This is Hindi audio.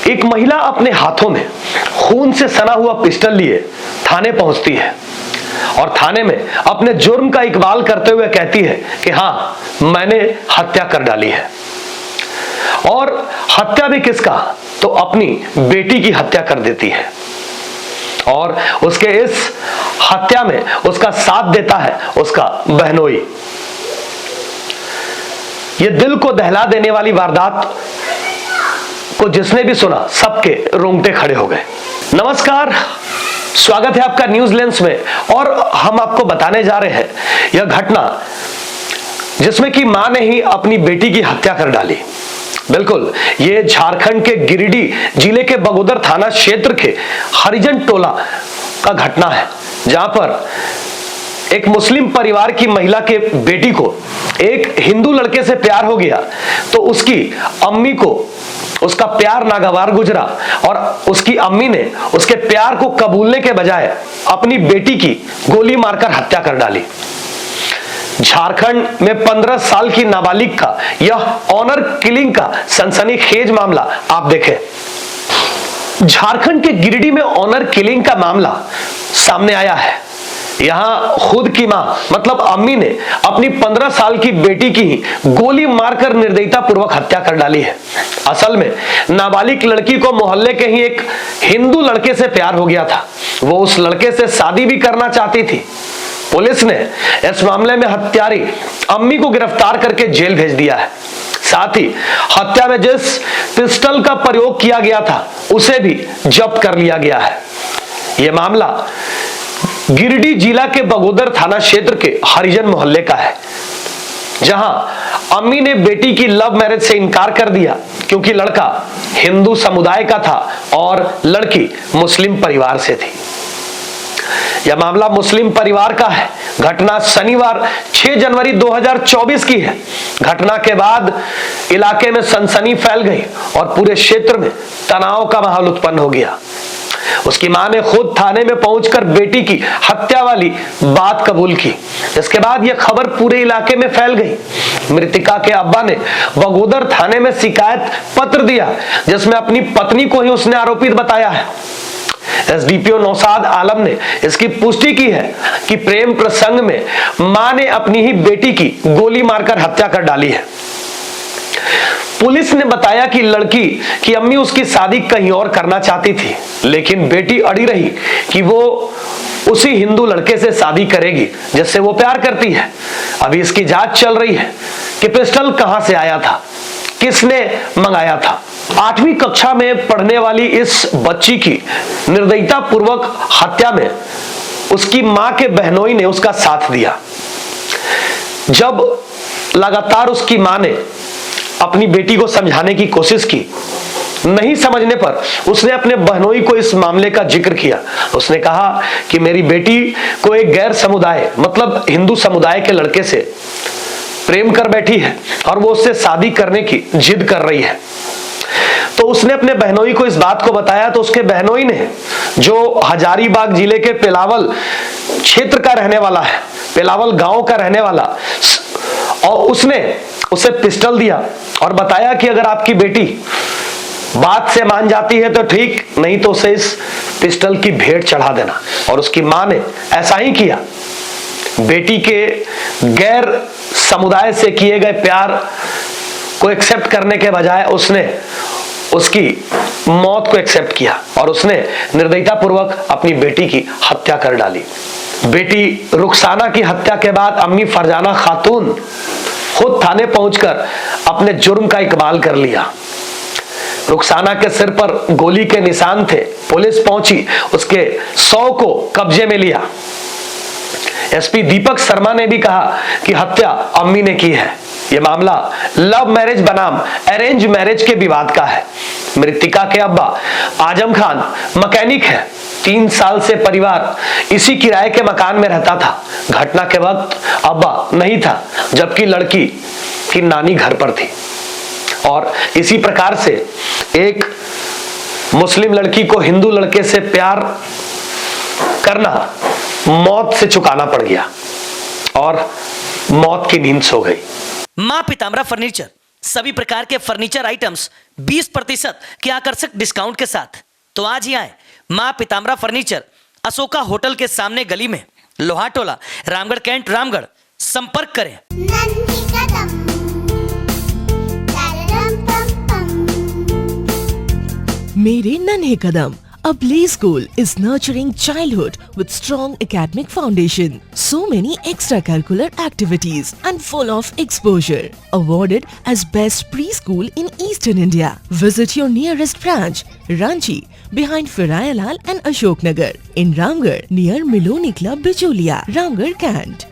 एक महिला अपने हाथों में खून से सना हुआ पिस्टल लिए थाने पहुंचती है और थाने में अपने जुर्म का इकबाल करते हुए कहती है कि हां, मैंने हत्या कर डाली है। और हत्या भी किसका? तो अपनी बेटी की हत्या कर देती है। और उसके इस हत्या में उसका साथ देता है उसका बहनोई। यह दिल को दहला देने वाली वारदात को जिसने भी सुना सबके रोंगटे खड़े हो गए। नमस्कार, स्वागत है आपका न्यूज लेंस में। और हम आपको बताने जा रहे हैं यह घटना जिसमें कि मां ने ही अपनी बेटी की हत्या कर डाली। बिल्कुल, ये झारखंड के गिरिडीह जिले के बगोदर थाना क्षेत्र के हरिजन टोला का घटना है, जहां पर एक मुस्लिम परिवार की महिला के बेटी को एक हिंदू लड़के से प्यार हो गया तो उसकी अम्मी को उसका प्यार नागवार गुजरा और उसकी अम्मी ने उसके प्यार को कबूलने के बजाय अपनी बेटी की गोली मारकर हत्या कर डाली। झारखंड में 15 साल की नाबालिग का यह ऑनर किलिंग का सनसनीखेज मामला आप देखें। झारखंड के गिरिडीह में ऑनर किलिंग का मामला सामने आया है। यहां खुद की मां मतलब अम्मी ने अपनी 15 साल की बेटी की ही गोली मारकर निर्दयता पूर्वक हत्या कर डाली है। असल में नाबालिग लड़की को मोहल्ले के ही एक हिंदू लड़के से प्यार हो गया था। वो उस लड़के से शादी भी करना चाहती थी। पुलिस ने इस मामले में हत्यारी अम्मी को गिरफ्तार करके जेल भेज दिया है। साथ ही हत्या में जिस पिस्टल का प्रयोग किया गया था उसे भी जब्त कर लिया गया है। यह मामला गिरिडीह जिला के बगोदर थाना क्षेत्र के हरिजन मोहल्ले का है, जहां अम्मी ने बेटी की लव मैरिज से इनकार कर दिया क्योंकि लड़का हिंदू समुदाय का था और लड़की मुस्लिम परिवार से थी। यह मामला मुस्लिम परिवार का है। घटना शनिवार 6 जनवरी 2024 की है। घटना के बाद इलाके में सनसनी फैल गई और पूरे क्षेत्र में तनाव का माहौल उत्पन्न हो गया। उसकी मां ने खुद थाने में पहुंचकर बेटी की हत्या वाली बात कबूल की। इसके बाद यह खबर पूरे इलाके में फैल गई। मृतका के अब्बा ने बगोदर थाने में शिकायत पत्र दिया, जिसमें अपनी पत्नी को ही उसने आरोपित बताया है। एसडीपीओ नौशाद आलम ने इसकी पुष्टि की है कि प्रेम प्रसंग में मां ने अपनी ही बेटी की गोली मारकर हत्या कर डाली है। पुलिस ने बताया कि लड़की की अम्मी उसकी शादी कहीं और करना चाहती थी, लेकिन बेटी अड़ी रही कि वो उसी हिंदू लड़के से शादी करेगी जिससे वो प्यार करती है। अभी इसकी जांच चल रही है कि पिस्टल कहां से आया था, किसने मंगाया था। 8वीं कक्षा में पढ़ने वाली इस बच्ची की निर्दयता पूर्वक हत्या में उसकी मां के बहनोई ने उसका साथ दिया। जब लगातार उसकी मां ने अपनी बेटी को समझाने की कोशिश की, नहीं समझने पर उसने अपने बहनोई को इस मामले का जिक्र किया। उसने कहा कि मेरी बेटी को एक गैर समुदाय मतलब हिंदू समुदाय के लड़के से प्रेम कर बैठी है और वो उससे शादी करने की जिद कर रही है। तो उसने अपने बहनोई को इस बात को बताया तो उसके बहनोई ने, जो हजारीबाग जिले के पेलावल क्षेत्र का रहने वाला है, पेलावल गांव का रहने वाला, और उसने उसे पिस्टल दिया और बताया कि अगर आपकी बेटी बात से मान जाती है तो ठीक, नहीं तो उसे इस पिस्टल की भेंट चढ़ा देना। और उसकी मां ने ऐसा ही किया। बेटी के गैर समुदाय से किए गए प्यार को एक्सेप्ट करने के बजाय उसने उसकी मौत को एक्सेप्ट किया और उसने निर्दयता पूर्वक अपनी बेटी की हत्या कर डाली। बेटी रुखसाना की हत्या के बाद अम्मी फरजाना खातून खुद थाने पहुंचकर अपने जुर्म का इकबाल कर लिया। रुखसाना के सिर पर गोली के निशान थे। पुलिस पहुंची, उसके 100 को कब्जे में लिया। एसपी दीपक शर्मा ने भी कहा कि हत्या अम्मी ने की है। यह मामला लव मैरिज बनाम अरेंज मैरिज के विवाद का है। मृतिका के अब्बा आजम खान मैकेनिक है। 3 साल से परिवार इसी किराए के मकान में रहता था। घटना के वक्त अब्बा नहीं था, जबकि लड़की की नानी घर पर थी। और इसी प्रकार से एक मुस्लिम लड़की को हिंदू लड़के से प्यार करना मौत से चुकाना पड़ गया और मौत की नींद सो गई। मां पीताम्बरा फर्नीचर, सभी प्रकार के फर्नीचर आइटम्स 20% के आकर्षक डिस्काउंट के साथ। तो आज ही आए मां पीताम्बरा फर्नीचर, अशोका होटल के सामने गली में, लोहा टोला, रामगढ़ कैंट, रामगढ़। संपर्क करें। मेरे नन्हे कदम, a play school is nurturing childhood with strong academic foundation. So many extracurricular activities and full of exposure. Awarded as best preschool in Eastern India. Visit your nearest branch, Ranchi, behind Firayalal and Ashok Nagar. In Ramgarh, near Miloni Club, Bicholia, Ramgarh, Kant.